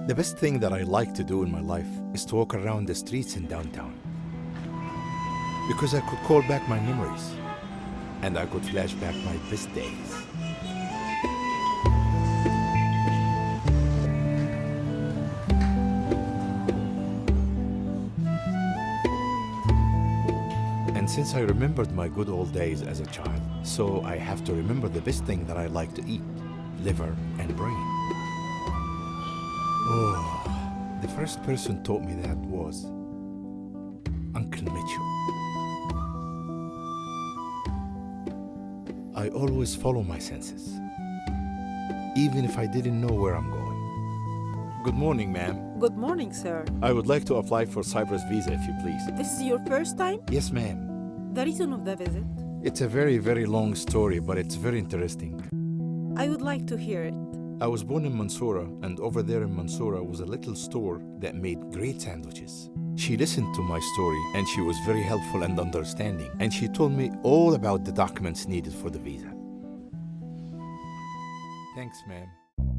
The best thing that I like to do in my life is to walk around the streets in downtown. Because I could call back my memories and I could flash back my best days. And since I remembered my good old days as a child, so I have to remember the best thing that I like to eat, liver and brain. Oh, the first person taught me that was Uncle Mitchell. I always follow my senses, even if I didn't know where I'm going. Good morning, ma'am. Good morning, sir. I would like to apply for Cyprus visa, if you please. This is your first time? Yes, ma'am. The reason of the visit? It's a very, very long story, but it's very interesting. I would like to hear it. I was born in Mansoura, and over there in Mansoura was a little store that made great sandwiches. She listened to my story, and she was very helpful and understanding, and she told me all about the documents needed for the visa. Thanks, ma'am.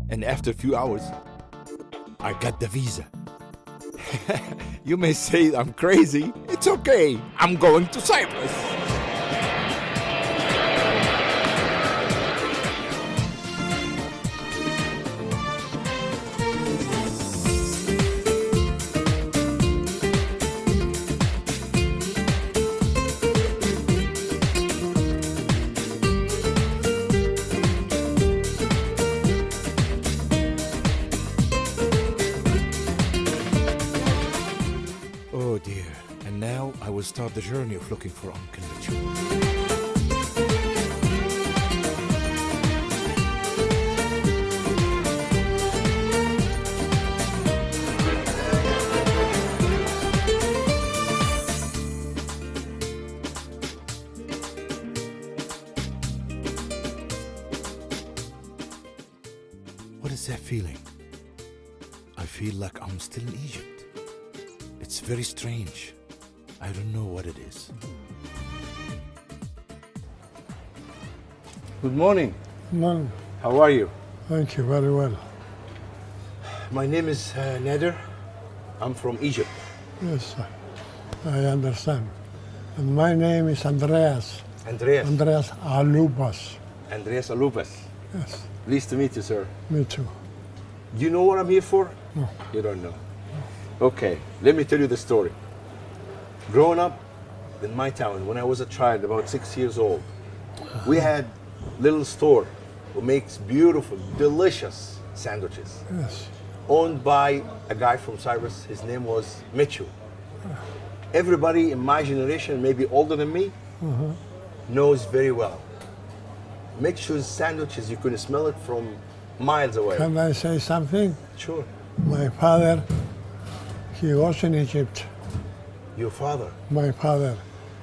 And after a few hours, I got the visa. You may say I'm crazy. It's okay. I'm going to Cyprus. Oh dear, and now I will start the journey of looking for Uncle Mitchell. What is that feeling? I feel like I'm still in Egypt. It's very strange. I don't know what it is. Good morning. Morning. How are you? Thank you very well. My name is Nader. I'm from Egypt. Yes, I understand. And my name is Andreas. Andreas. Andreas Alubas. Andreas Alupas. Yes, Pleased to meet you, sir. me too. Do you know what I'm here for? No. You don't know. Okay, let me tell you the story. Growing up in my town, when I was a child, about 6 years old, we had little store who makes beautiful, delicious sandwiches, Yes, owned by a guy from Cyprus. His name was Mitchell. Everybody in my generation, maybe older than me, knows very well. Mitchell's sandwiches, you could smell it from miles away. can I say something? Sure. My father, he was in Egypt. Your father. My father,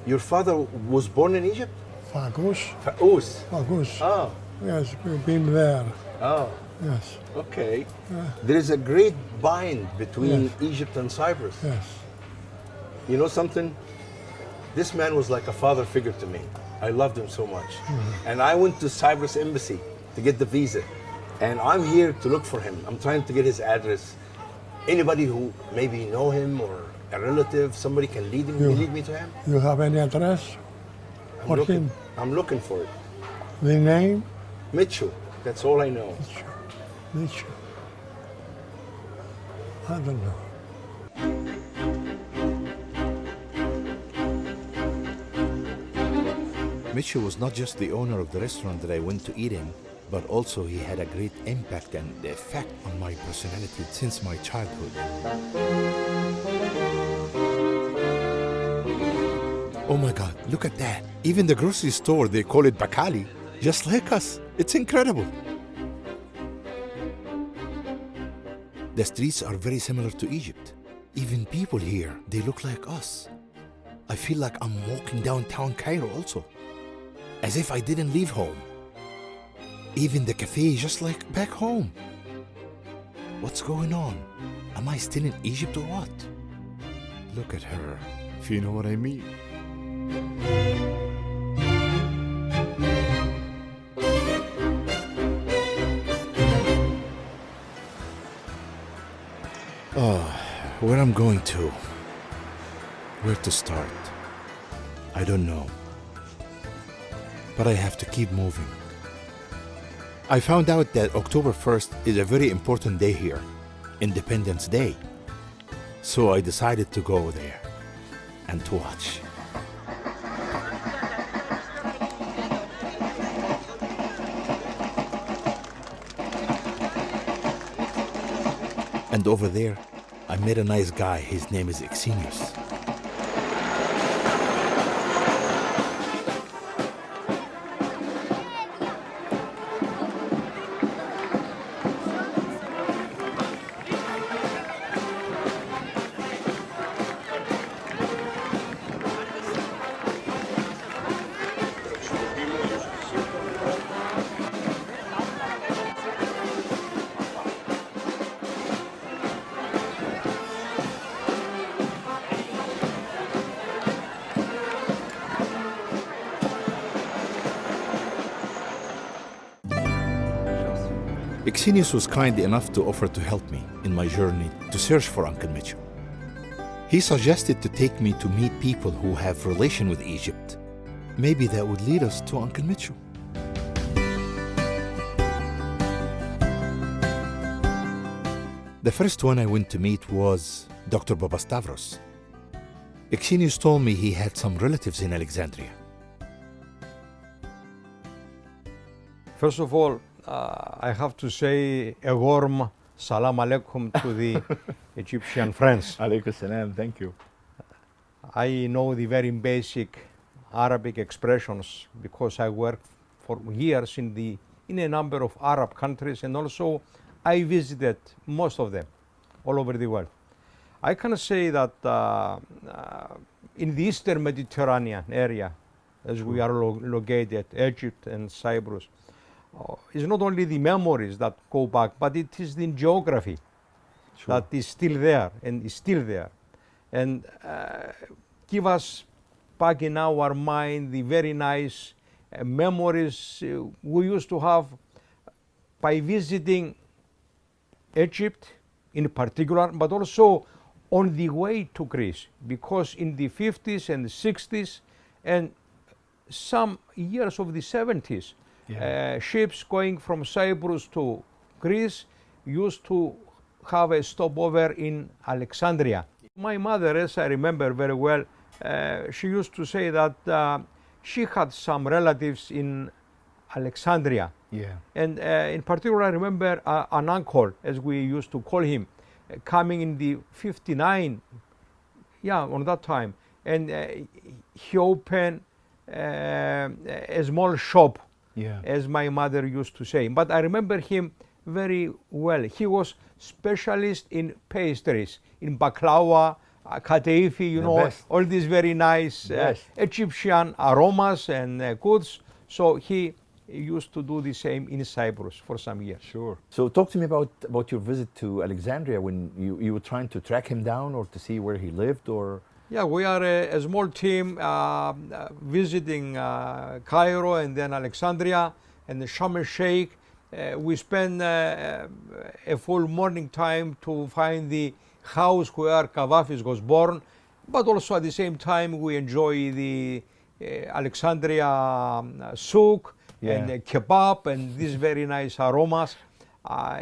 Your father was born in Egypt? Fagus. Fa'us. Fagus. Oh, Yes, we've been there. oh, Yes, okay. There is a great bind between Egypt and Cyprus. yes. You know something? This man was like a father figure to me. I loved him so much. And I went to Cyprus embassy to get the visa. And I'm here to look for him. I'm trying to get his address. Anybody who maybe know him or a relative, somebody can lead me to him. You have any address for him? I'm looking for it. The name? Mitchell. That's all I know. Mitchell. I don't know. Mitchell was not just the owner of the restaurant that I went to eat in, but also he had a great impact and effect on my personality since my childhood. Oh my God, look at that. Even the grocery store, they call it Bakali, just like us. It's incredible. The streets are very similar to Egypt. Even people here, they look like us. I feel like I'm walking downtown Cairo also, as if I didn't leave home. Even the cafe, just like back home. What's going on? Am I still in Egypt or what? Look at her, if you know what I mean. Oh, where I'm going to? Where to start? I don't know. But I have to keep moving. I found out that October 1st is a very important day here, Independence Day. So I decided to go there and to watch. And over there, I met a nice guy. His name is Exenius. Exenius was kind enough to offer to help me in my journey to search for Uncle Mitchell. He suggested to take me to meet people who have relation with Egypt. Maybe that would lead us to Uncle Mitchell. The first one I went to meet was Dr. Papastavros. Exenius told me he had some relatives in Alexandria. First of all, I have to say a warm salam alaikum to the Egyptian friends. Alaikum salam, thank you. I know the very basic Arabic expressions because I worked for years in a number of Arab countries, and also I visited most of them all over the world. I can say that in the Eastern Mediterranean area, as we are located, Egypt and Cyprus, it's not only the memories that go back, but it is the geography that is still there and is still there, and give us back in our mind the very nice memories we used to have by visiting Egypt in particular, but also on the way to Greece, because in the 50s and the 60s and some years of the 70s, ships going from Cyprus to Greece used to have a stopover in Alexandria. My mother, as I remember very well, she used to say that she had some relatives in Alexandria. Yeah. And in particular, I remember an uncle, as we used to call him, coming in the 59, on that time. And he opened a small shop, as my mother used to say. But I remember him very well. He was specialist in pastries, in baklava, kadaifi, all these very nice Egyptian aromas and goods. So he used to do the same in Cyprus for some years. Sure. So talk to me about your visit to Alexandria, when you were trying to track him down or to see where he lived, or... Yeah, we are a small team visiting Cairo and then Alexandria and the Sharm el-Sheikh. We spend a full morning time to find the house where Kavafis was born, but also at the same time we enjoy the Alexandria souk and kebab and these very nice aromas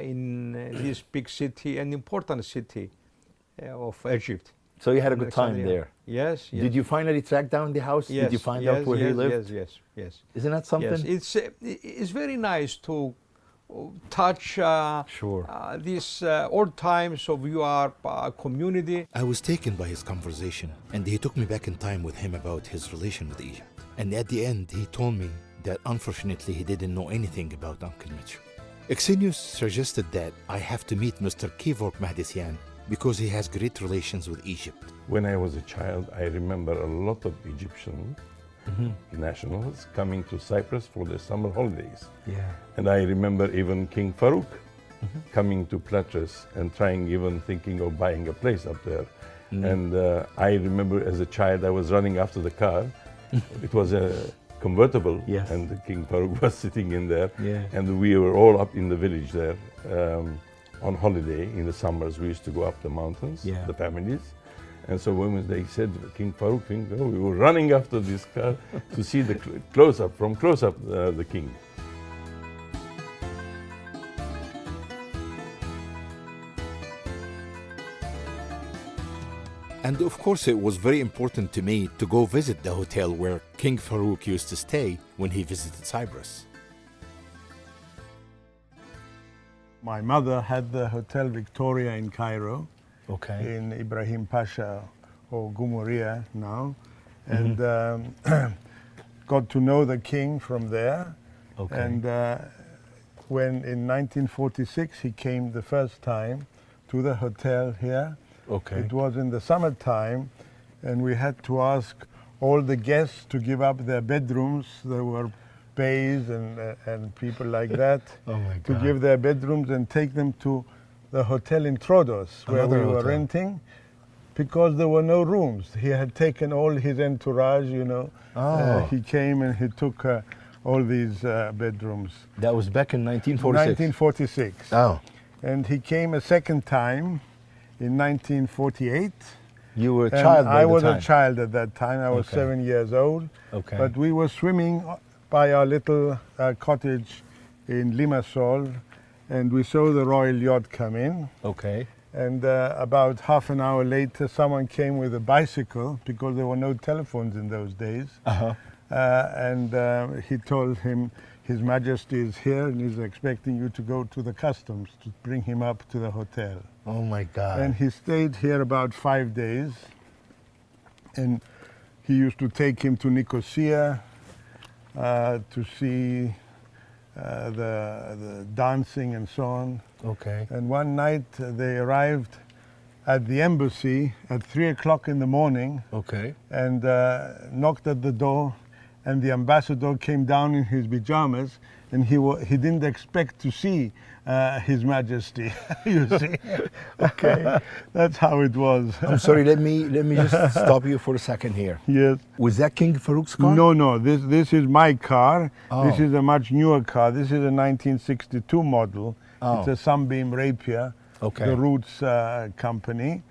in this big city, an important city of Egypt. So you had a good time there? Yes. Did you finally track down the house? Yes, Did you find out where he lived? Yes. Isn't that something? Yes, it's very nice to touch these old times of your community. I was taken by his conversation, and he took me back in time with him about his relation with Egypt. And at the end, he told me that unfortunately he didn't know anything about Uncle Mitchell. Exenius suggested that I have to meet Mr. Kevork Mahdisian because he has great relations with Egypt. When I was a child, I remember a lot of Egyptian nationals coming to Cyprus for the summer holidays. And I remember even King Farouk coming to Platras and thinking of buying a place up there. And I remember as a child, I was running after the car. It was a convertible, and King Farouk was sitting in there, and we were all up in the village there. on holiday in the summers. We used to go up the mountains, Yeah. the families. And so when they said King Farouk, we were running after this car to see the close-up, from close-up, the king. And of course, it was very important to me to go visit the hotel where King Farouk used to stay when he visited Cyprus. My mother had the Hotel Victoria in Cairo, Okay. in Ibrahim Pasha, or Gumuria now, and got to know the king from there. Okay. And when in 1946 he came the first time to the hotel here, Okay. it was in the summertime, and we had to ask all the guests to give up their bedrooms. There were bays and people like that Oh my to God. give their bedrooms and take them to the hotel in Troodos, where Another we were hotel. renting, because there were no rooms. He had taken all his entourage, you know. Oh. He came and he took all these bedrooms. That was back in 1946. 1946. Oh. And he came a second time in 1948. You were a And child by I the was time. a child at that time. I was Okay. 7 years old. Okay. But we were swimming by our little cottage in Limassol, and we saw the royal yacht come in. Okay. And about half an hour later, someone came with a bicycle, because there were no telephones in those days. Uh-huh. And he told him, His Majesty is here and he's expecting you to go to the customs to bring him up to the hotel. Oh my God. And he stayed here about 5 days. And he used to take him to Nicosia to see the dancing and so on. Okay. And one night they arrived at the embassy at 3 o'clock in the morning Okay. and knocked at the door, and the ambassador came down in his pajamas, and he didn't expect to see His Majesty. You see? Okay. That's how it was. I'm sorry, let me just stop you for a second here. Yes. Was that King Farouk's car? No. This is my car. This Oh. is a much newer car. This is a 1962 model. Oh. It's a Sunbeam Rapier. Okay. The Roots company.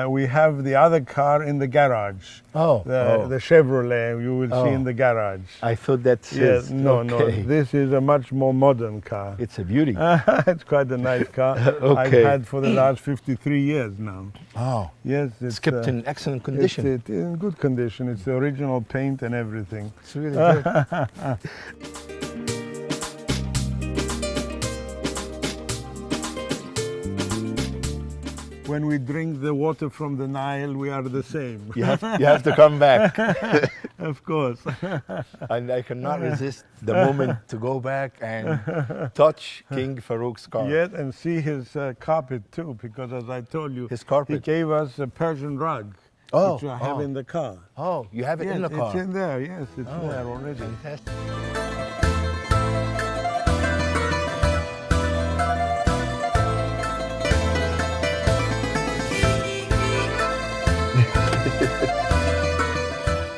We have the other car in the garage. Oh. The Chevrolet you will see Oh. in the garage. I thought that's Yes, his. no. Okay. This is a much more modern car. It's a beauty. It's quite a nice car. I've Okay. had for the last 53 years now. Oh. Yes, It's kept in excellent condition. It's in good condition. It's the original paint and everything. It's really good. When we drink the water from the Nile, we are the same. You have to come back. Of course. And I cannot resist the moment to go back and touch King Farouk's car. Yes, and see his carpet too, because as I told you, His carpet. he gave us a Persian rug, Oh, which I have oh. in the car. Oh, you have it Yes, in the car. it's in there. Yes, it's Oh, there already. Fantastic.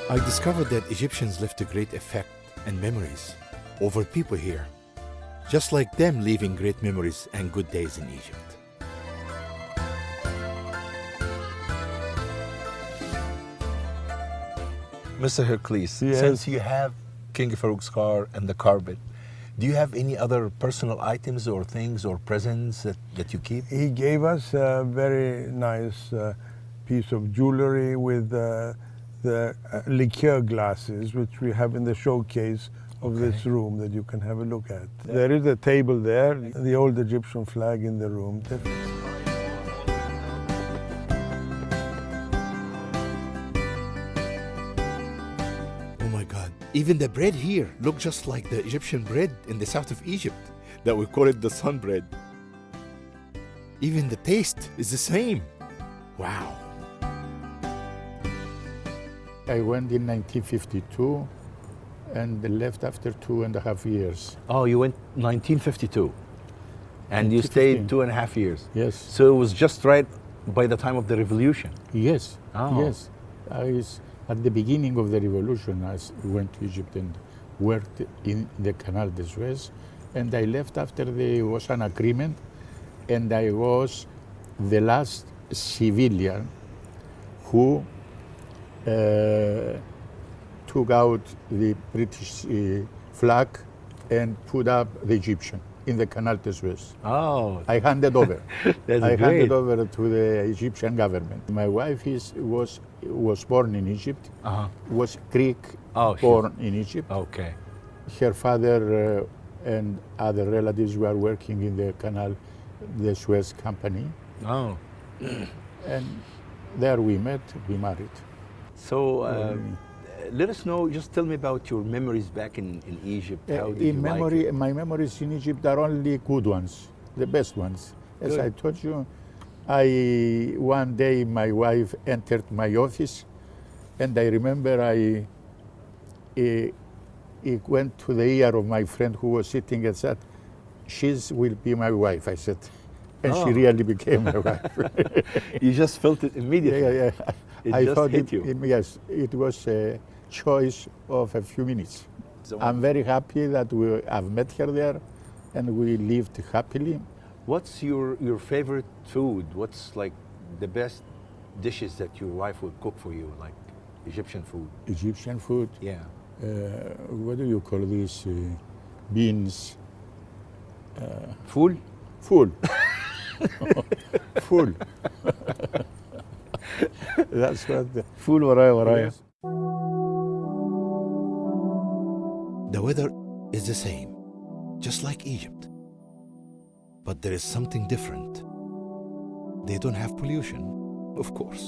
I discovered that Egyptians left a great effect and memories over people here, just like them leaving great memories and good days in Egypt. Mr. Hercules, Yes. since you have King Farouk's car and the carpet, do you have any other personal items or things or presents that you keep? He gave us a very nice piece of jewelry with the liqueur glasses, which we have in the showcase of this room that you can have a look at. There is a table there, the old Egyptian flag in the room. Oh my God. Even the bread here looks just like the Egyptian bread in the south of Egypt, that we call it the sun bread. Even the taste is the same. Wow. I went in 1952 and left after 2.5 years. Oh, you went 1952 and you 1915. stayed 2.5 years. Yes. So it was just right by the time of the revolution. Yes. Oh. Yes. At the beginning of the revolution, I went to Egypt and worked in the Canal de Suez, and I left after there was an agreement, and I was the last civilian who took out the British flag and put up the Egyptian in the Canal de Suez. Oh, I handed over. that's I great. handed over to the Egyptian government. My wife was born in Egypt, was Greek, Oh, she's- born in Egypt. Okay. Her father and other relatives were working in the Canal de Suez company, Oh. and there we met, we married. So let us know, just tell me about your memories back in Egypt. How did you In like memory, it? my memories in Egypt are only good ones, the best ones. As Good. I told you, one day my wife entered my office, and I remember I went to the ear of my friend who was sitting and said, "She will be my wife," I said. And she Oh. really became my wife. You just felt it immediately. Yeah. It I just thought hit you. Yes, it was a choice of a few minutes. So I'm very happy that I've met her there, and we lived happily. what's your favorite food? What's like the best dishes that your wife would cook for you, like Egyptian food? Egyptian food, Yeah. what do you call this? Beans, Full? full. Full. That's what the, Full ورايا. Yes. The weather is the same, just like Egypt. But there is something different. They don't have pollution, of course.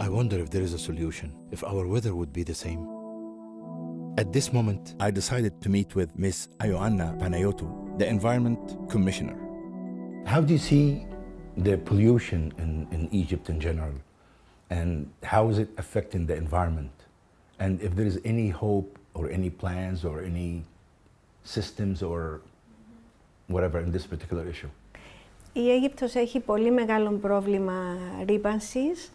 I wonder if there is a solution, if our weather would be the same. At this moment, I decided to meet with Ms. Ioanna Panayotou, the Environment Commissioner. How do you see the pollution in Egypt in general? And how is it affecting the environment? And if there is any hope or any plans or any systems or whatever in this particular issue? Η Αίγυπτος έχει πολύ μεγάλο πρόβλημα ρύπανσης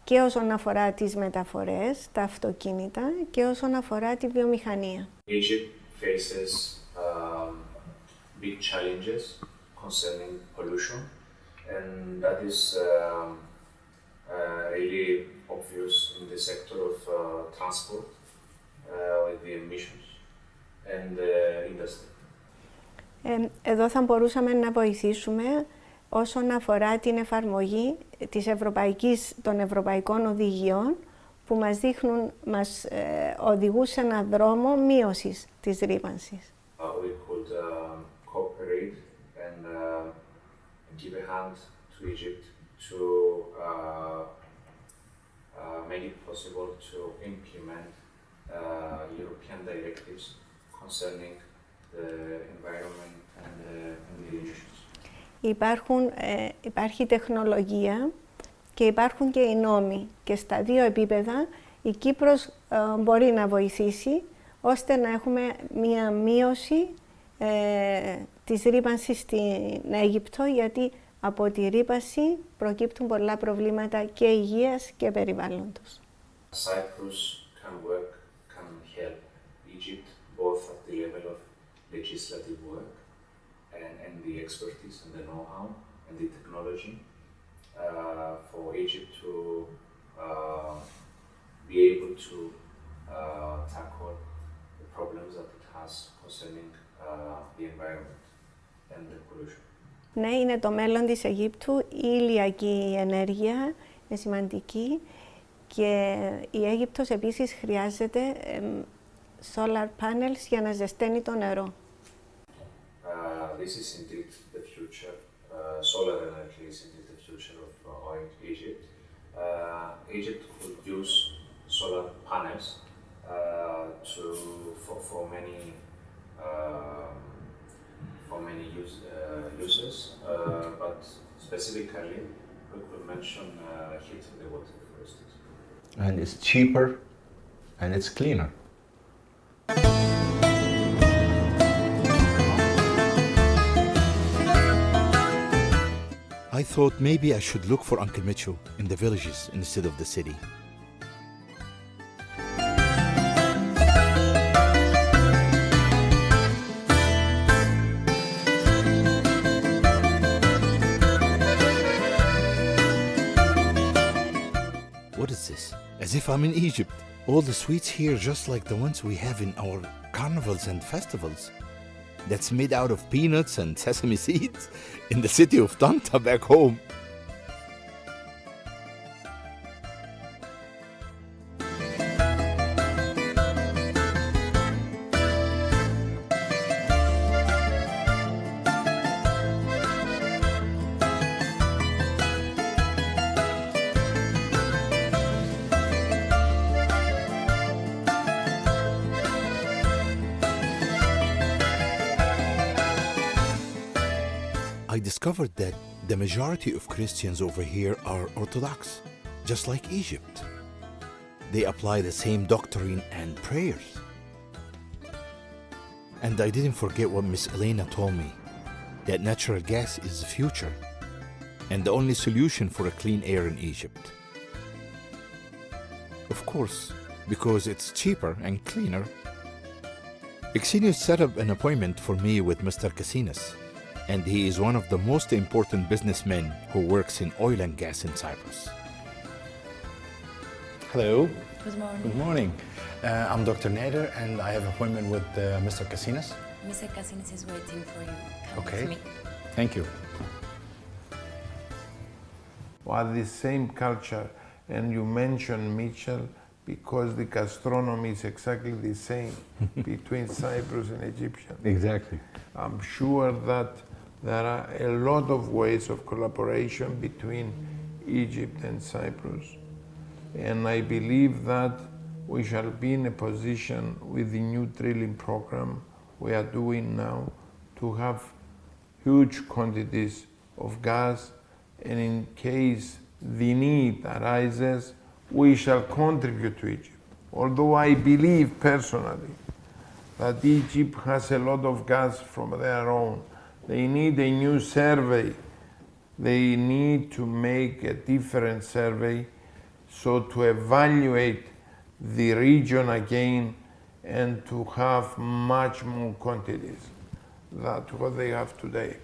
και όσον αφορά τις μεταφορές, τα αυτοκίνητα και όσον αφορά τη βιομηχανία. Egypt faces big challenges concerning pollution, and that is really obvious in the sector of transport with the emissions and the industry. Εδώ θα μπορούσαμε να βοηθήσουμε όσον αφορά την εφαρμογή των ευρωπαϊκών οδηγιών που μας οδηγούν σε έναν δρόμο μείωσης της ρύπανσης. We could cooperate and give a hand to Egypt to make it possible to implement European directives concerning the environment and the emissions. Υπάρχει τεχνολογία και υπάρχουν και οι νόμοι και στα δύο επίπεδα η Κύπρος μπορεί να βοηθήσει ώστε να έχουμε μία μείωση της ρύπανσης στην Αίγυπτο, γιατί από τη ρύπανση προκύπτουν πολλά προβλήματα και υγείας και περιβάλλοντος. Cyprus can help Egypt both at the level of legislative work and the expertise and the know-how and the technology for Egypt to be able to tackle the problems that it has concerning the environment and the pollution. Ναι, είναι το μέλλον της Αιγύπτου. Η ηλιακή ενέργεια είναι σημαντική και η Αίγυπτος επίσης χρειάζεται solar panels για να ζεσταίνει το νερό. This is indeed the future. Solar energy is indeed the future of Egypt. Egypt could use solar panels for many uses, but specifically we could mention heating the water, for instance. And it's cheaper and it's cleaner. I thought maybe I should look for Uncle Mitchell in the villages instead of the city. as if I'm in Egypt. All the sweets here just like the ones we have in our carnivals and festivals. That's made out of peanuts and sesame seeds in the city of Tanta back home. I discovered that the majority of Christians over here are Orthodox, just like Egypt. They apply the same doctrine and prayers. And I didn't forget what Miss Elena told me, that natural gas is the future and the only solution for a clean air in Egypt. Of course, because it's cheaper and cleaner. Exenius set up an appointment for me with Mr. Casinas, and he is one of the most important businessmen who works in oil and gas in Cyprus. Hello. Good morning. Good morning. I'm Dr. Nader, and I have an appointment with Mr. Casinas. Mr. Casinas is waiting for you. Come Okay. with me. Thank you. Are the same culture, and you mentioned Mitchell because the gastronomy is exactly the same between Cyprus and Egyptian. Exactly. I'm sure that there are a lot of ways of collaboration between Egypt and Cyprus, and I believe that we shall be in a position with the new drilling program we are doing now to have huge quantities of gas, and in case the need arises, we shall contribute to Egypt. Although I believe personally that Egypt has a lot of gas from their own, they need a new survey. They need to make a different survey so to evaluate the region again and to have much more quantities than what they have today.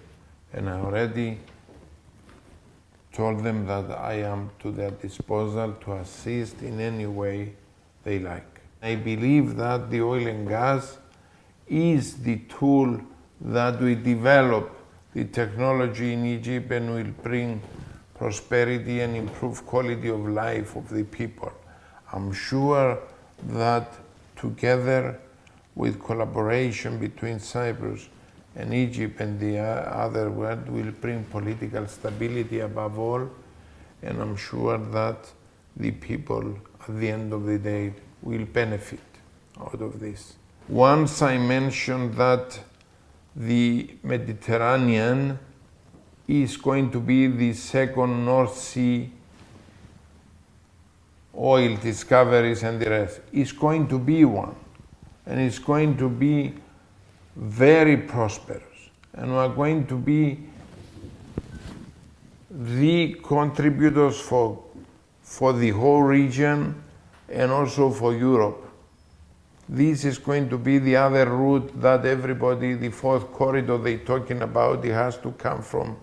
And I already told them that I am to their disposal to assist in any way they like. I believe that the oil and gas is the tool that we develop the technology in Egypt and will bring prosperity and improve quality of life of the people. I'm sure that together with collaboration between Cyprus and Egypt and the other world will bring political stability above all, and I'm sure that the people at the end of the day will benefit out of this. Once I mentioned that the Mediterranean is going to be the second North Sea oil discoveries and the rest. It's going to be one, and it's going to be very prosperous, and we are going to be the contributors for the whole region and also for Europe. This is going to be the other route that everybody, the fourth corridor they're talking about, it has to come from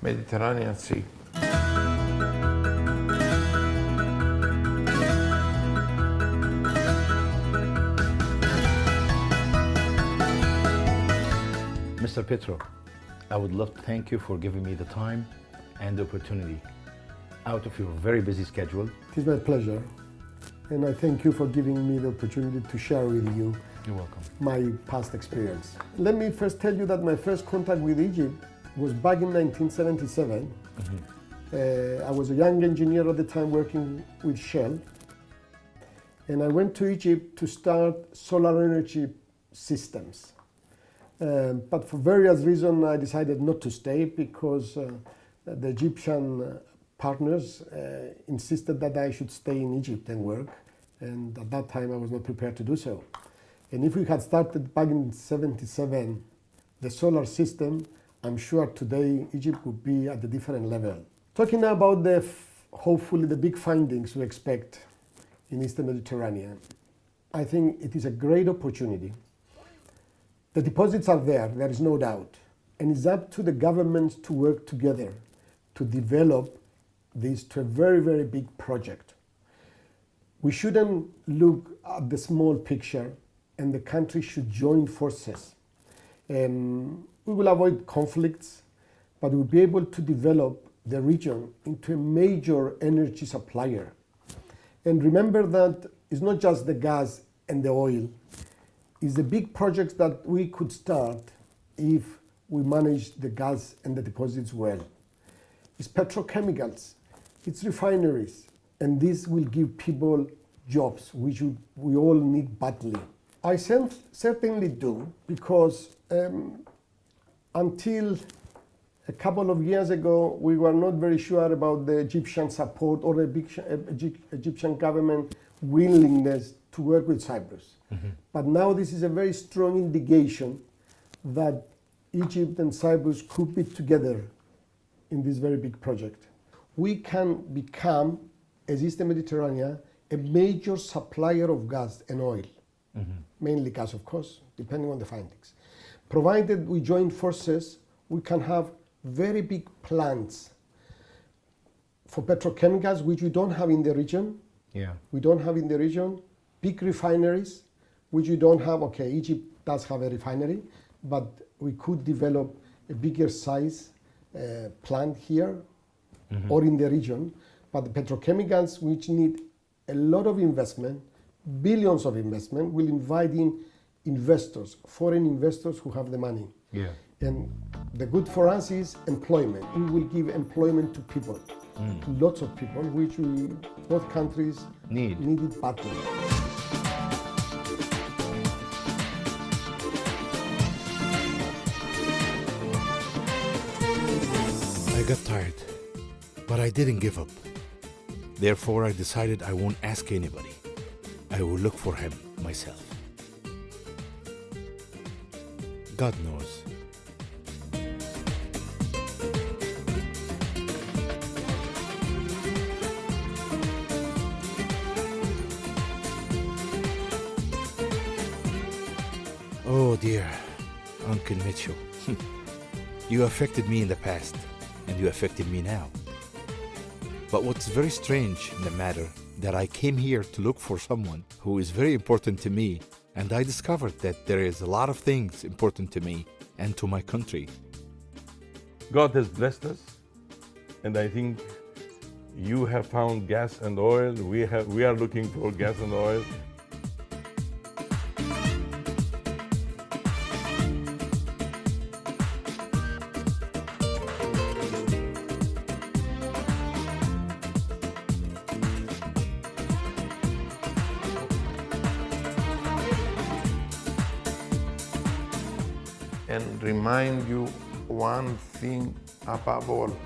Mediterranean Sea. Mr. Petro, I would love to thank you for giving me the time and the opportunity out of your very busy schedule. It is my pleasure, and I thank you for giving me the opportunity to share with you You're welcome. my past experience. Let me first tell you that my first contact with Egypt was back in 1977. I was a young engineer at the time working with Shell, and I went to Egypt to start solar energy systems. But for various reasons, I decided not to stay because the Egyptian partners insisted that I should stay in Egypt and work, and at that time I was not prepared to do so. And if we had started back in '77 the solar system, I'm sure today Egypt would be at a different level. Talking now about hopefully the big findings we expect in Eastern Mediterranean, I think it is a great opportunity. The deposits are there is no doubt, and it's up to the governments to work together to develop this to a very, very big project. We shouldn't look at the small picture, and the country should join forces. We will avoid conflicts, but we'll be able to develop the region into a major energy supplier. And remember that it's not just the gas and the oil, it's the big projects that we could start if we manage the gas and the deposits well. It's petrochemicals, it's refineries, and this will give people jobs, which we all need badly. I certainly do, because until a couple of years ago, we were not very sure about the Egyptian support or the Egyptian government willingness to work with Cyprus. Mm-hmm. But now this is a very strong indication that Egypt and Cyprus could be together in this very big project. We can become, as Eastern Mediterranean, a major supplier of gas and oil, mainly gas, of course, depending on the findings. Provided we join forces, we can have very big plants for petrochemicals, which we don't have in the region. Yeah. We don't have in the region. Big refineries, which we don't have. Okay, Egypt does have a refinery, but we could develop a bigger size plant here or in the region. But the petrochemicals, which need a lot of investment, billions of investment, will invite in investors, foreign investors who have the money. Yeah. And the good for us is employment. We will give employment to people, to lots of people, which both countries needed badly. I got tired, but I didn't give up. Therefore, I decided I won't ask anybody. I will look for him myself. God knows. Oh dear, Uncle Mitchell. You affected me in the past, and you affected me now. But what's very strange in the matter, that I came here to look for someone who is very important to me, and I discovered that there is a lot of things important to me and to my country. God has blessed us, and I think you have found gas and oil. We are looking for gas and oil. And remind you one thing above all.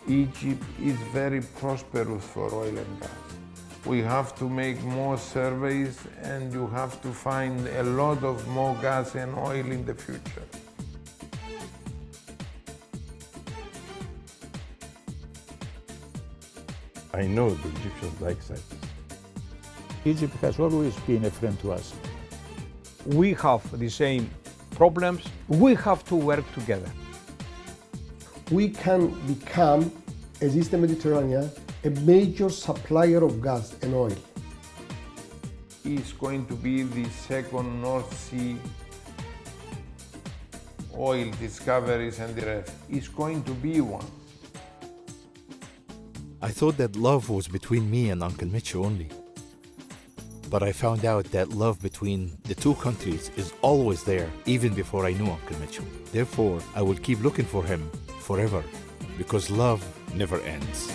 Egypt is very prosperous for oil and gas. We have to make more surveys, and you have to find a lot of more gas and oil in the future. I know the Egyptians like Cyprus. Egypt has always been a friend to us. We have the same problems. We have to work together. We can become, as Eastern Mediterranean, a major supplier of gas and oil. It's going to be the second North Sea oil discoveries and the rest. It's going to be one. I thought that love was between me and Uncle Mitchell only. But I found out that love between the two countries is always there, even before I knew Uncle Mitchell. Therefore, I will keep looking for him forever, because love never ends.